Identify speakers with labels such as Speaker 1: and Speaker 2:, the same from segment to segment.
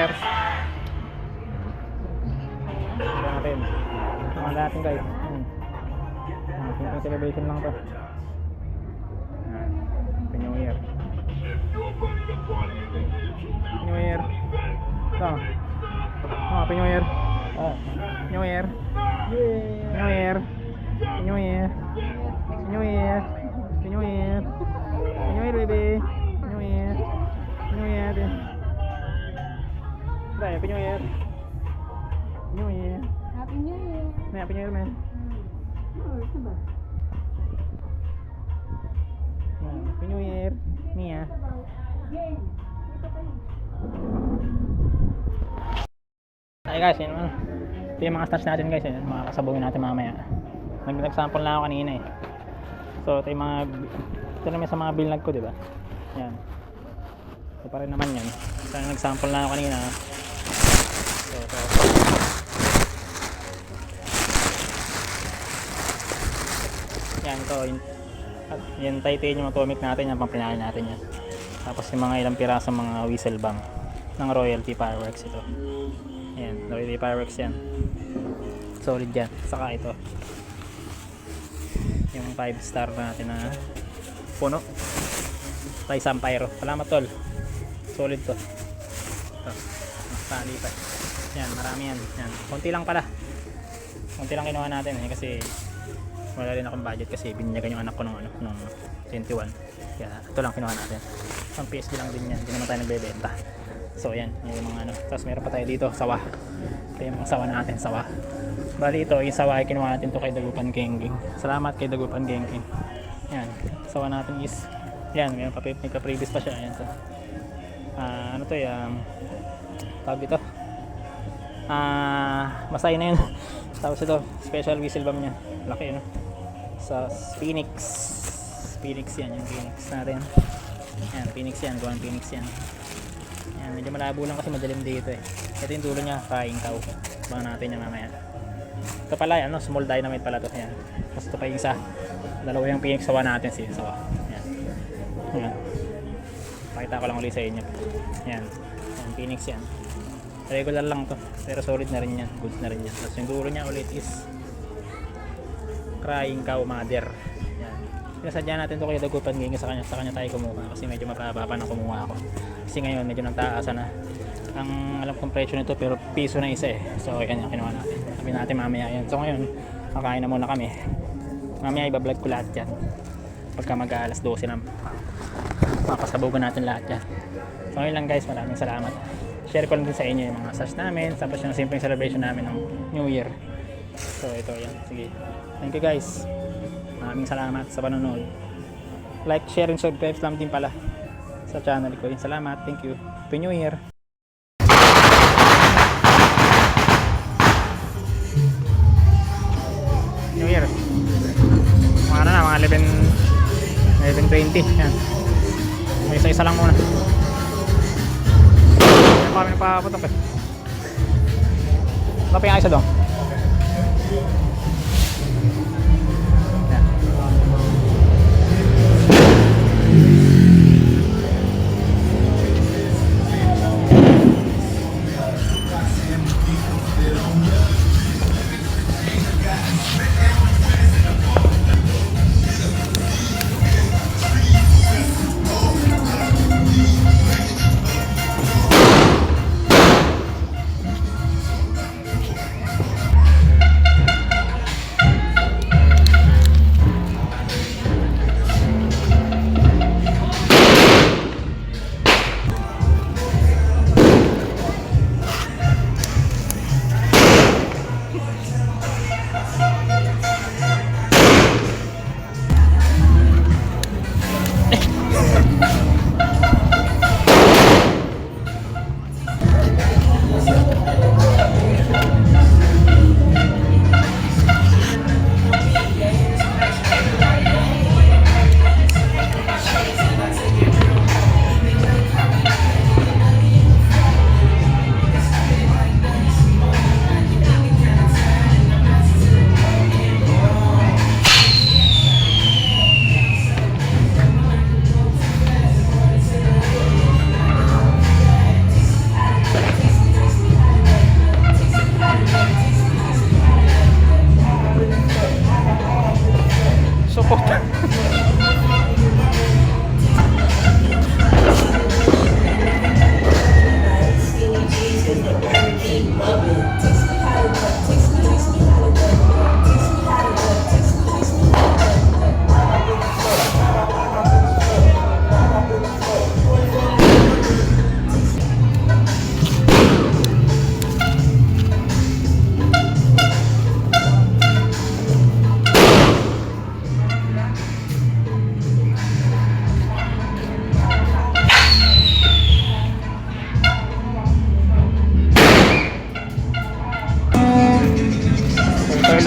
Speaker 1: Year. Ito natin. Mga natin guys. Simple celebration lang to. Happy New Year. New Year. Ito. Happy New Year. New Year. New Year. New Year. New Year. New Year. New Year baby. New Year. New Year. Happy New Year. New Year.
Speaker 2: Happy New Year.
Speaker 1: Happy New Year man. Happy New Year. Mia. Ay guys, yun naman. Ito yung mga stars natin guys, yun, mga kasabungin natin mamaya. Nag-sample na ako kanina eh. So ito yung mga, ito naman sa mga binlag ko, diba? Yan. Ito pa rin naman yan. So nag-sample na ako kanina. So ito. Yan ito. Yung titanium atomic natin, yung pampinahin natin yan. Tapos yung mga ilang pirasa mga whistle bang ng Royalty Fireworks ito. Yan, Royalty Fireworks yan. Solid yan. Saka ito. Yung 5-star natin na puno. Taisan Pyro. Salamat tol. Solid to. Ito. Tali pa. Yan, marami yan. Yan. Konti lang pala. Konti lang kinuha natin eh kasi wala rin akong budget kasi binyagan yung anak ko nung 21. Kaya ito lang kinuha natin. Ang PSD lang din yan. Hindi naman tayo nagbebenta. So yan, yung mga ano. Tapos meron pa tayo dito, sawa. Ito yung mga sawa natin, sawa. Bali ito, yung sawa ay kinuha natin to kay Dagupan Gengking. Salamat kay Dagupan Gengking. Yan, sawa natin is yan, may pa-previous pa siya. Yan to. Ano to yung tawag dito? Masay na yun. Tapos ito, special whistle bomb nya. Laki no? Sa Phoenix. Phoenix yan, yung Phoenix natin. Yan, Phoenix yan, Guan Phoenix yan. Yan, medyo malabo lang kasi madilim dito eh. Ito yung dulo nya, Flying Cow. Abangan natin yung mamaya. Ito pala, ano, small dynamite pala to. Yan. Tapos ito pa yung isa. Dalawa yung Phoenix sawa natin siya. Sawa. Yan. Yan. Pakita ko lang ulit sa inyo. Yan. Yan, Phoenix yan. Regular lang to. Pero solid na rin yan. Goods na rin yan. Tapos yung dulo nya ulit is Crying Cow Mother. Yan. Pinasadya natin to kay Dagupan Gengking sa kanya tayo kumuha. Kasi medyo mababa pa na kumuha ako. Kasi ngayon medyo nagtaasan na. Ang alam kong presyo nito pero piso na isa eh. So yan yung kinuha natin. Sabi natin mamaya yan. So ngayon kakain na muna kami. Mamaya ibablog ko lahat yan. Pagka mag-alas 12 na makasabugan natin lahat yan. So ngayon lang guys, maraming salamat. Share ko lang din sa inyo yung mga stars namin. Tapos yung simpleng celebration namin ng New Year. So ito yan. Sige. Thank you guys. Maraming salamat sa panonood. Like, share, and subscribe lang din pala sa channel ko. Salamat. Thank you. Happy New Year. New Year. Mga ano na, mga 11:20. Yan. May isa-isa lang muna. Yan kami nagpaputok eh. Lapin nga isa doon.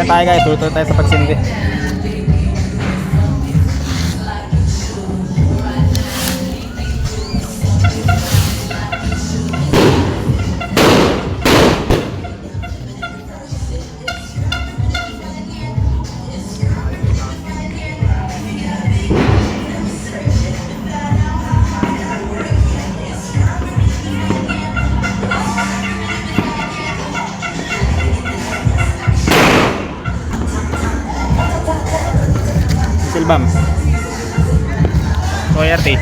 Speaker 1: tayo guys, tuloy tayo sa pagsindi. Silbam Royalty.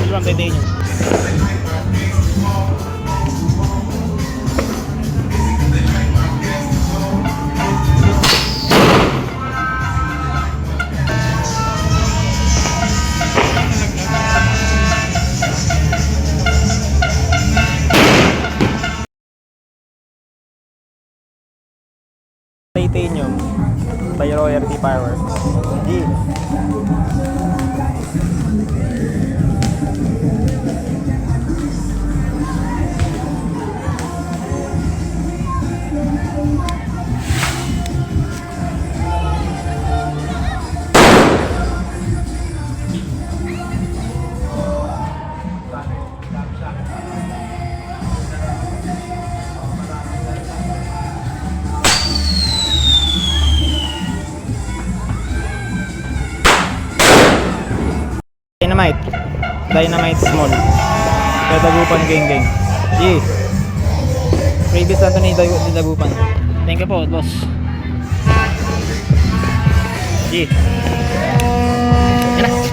Speaker 1: Silbam titanium. Titanium by Royalty Fireworks. G. Dynamite small. Dagupan geng. G. Previous lang ito ni Dagupan. Thank you po, boss. G. Yan na.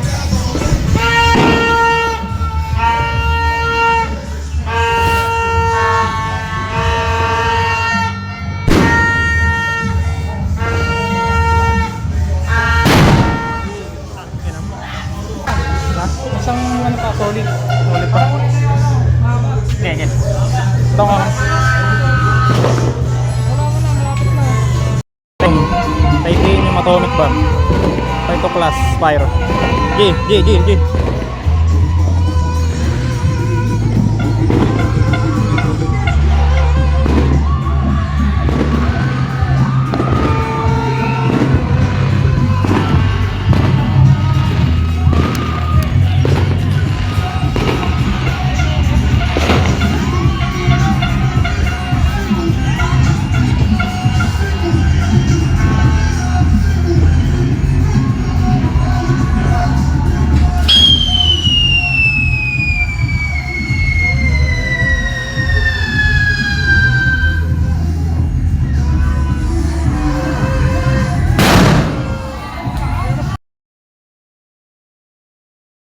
Speaker 1: Isang ano pa, solid pa. Yan. Ito nga. Wala mo na, malapit na. Titanium atomic bomb. Ito class, Spyro. G.